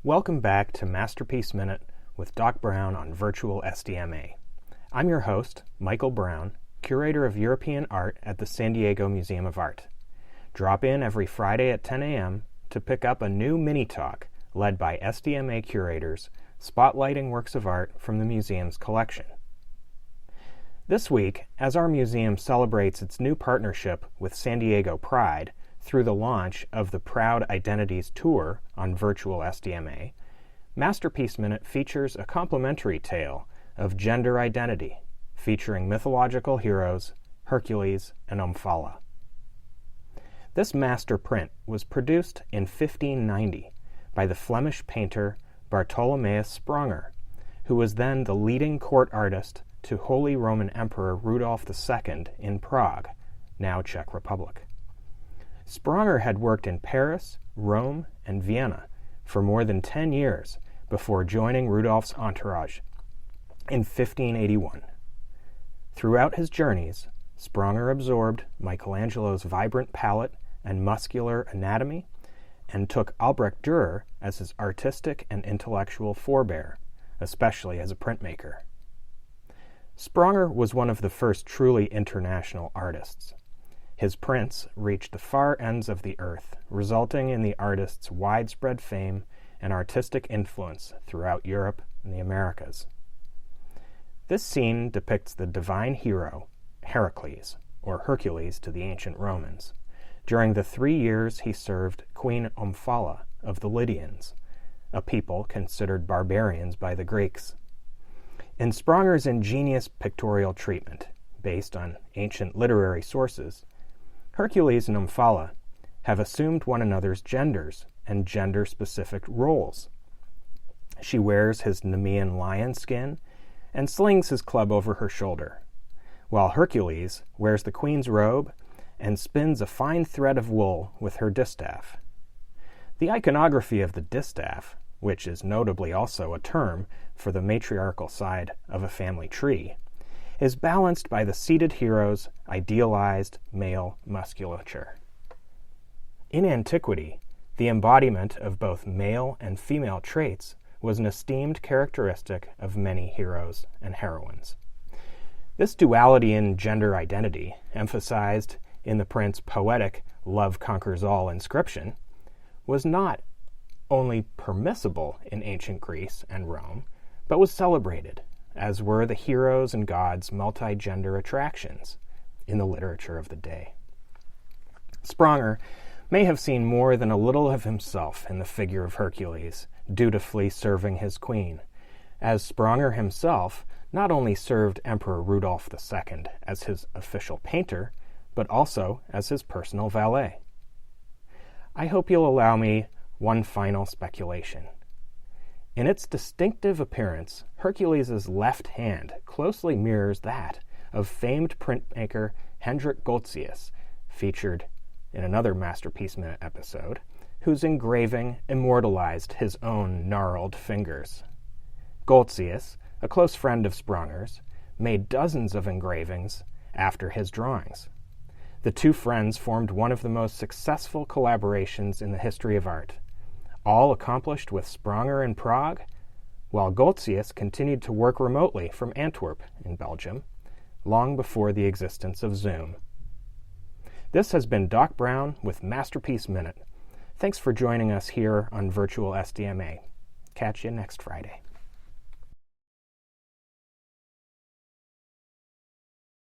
Welcome back to Masterpiece Minute with Doc Brown on Virtual SDMA. I'm your host, Michael Brown, Curator of European Art at the San Diego Museum of Art. Drop in every Friday at 10 a.m. to pick up a new mini-talk led by SDMA curators spotlighting works of art from the museum's collection. This week, as our museum celebrates its new partnership with San Diego Pride through the launch of the Proud Identities Tour on Virtual SDMA, Masterpiece Minute features a complimentary tale of gender identity featuring mythological heroes Hercules and Omphala. This master print was produced in 1590 by the Flemish painter Bartholomeus Spranger, who was then the leading court artist to Holy Roman Emperor Rudolf II in Prague, now Czech Republic. Spranger had worked in Paris, Rome, and Vienna for more than 10 years before joining Rudolf's entourage in 1581. Throughout his journeys, Spranger absorbed Michelangelo's vibrant palette and muscular anatomy and took Albrecht Dürer as his artistic and intellectual forebear, especially as a printmaker. Spranger was one of the first truly international artists. His prints reached the far ends of the earth, resulting in the artist's widespread fame and artistic influence throughout Europe and the Americas. This scene depicts the divine hero, Heracles, or Hercules to the ancient Romans, during the 3 years he served Queen Omphala of the Lydians, a people considered barbarians by the Greeks. In Spranger's ingenious pictorial treatment, based on ancient literary sources, Hercules and Omphala have assumed one another's genders and gender-specific roles. She wears his Nemean lion skin and slings his club over her shoulder, while Hercules wears the queen's robe and spins a fine thread of wool with her distaff. The iconography of the distaff, which is notably also a term for the matriarchal side of a family tree, is balanced by the seated hero's idealized male musculature. In antiquity, the embodiment of both male and female traits was an esteemed characteristic of many heroes and heroines. This duality in gender identity, emphasized in the print's poetic "Love Conquers All" inscription, was not only permissible in ancient Greece and Rome, but was celebrated, as were the heroes and gods' multi-gender attractions in the literature of the day. Spranger may have seen more than a little of himself in the figure of Hercules, dutifully serving his queen, as Spranger himself not only served Emperor Rudolf II as his official painter, but also as his personal valet. I hope you'll allow me one final speculation. In its distinctive appearance, Hercules' left hand closely mirrors that of famed printmaker Hendrik Goltzius, featured in another Masterpiece Minute episode, whose engraving immortalized his own gnarled fingers. Goltzius, a close friend of Spranger's, made dozens of engravings after his drawings. The two friends formed one of the most successful collaborations in the history of art, all accomplished with Spranger in Prague, while Goltzius continued to work remotely from Antwerp in Belgium, long before the existence of Zoom. This has been Doc Brown with Masterpiece Minute. Thanks for joining us here on Virtual SDMA. Catch you next Friday.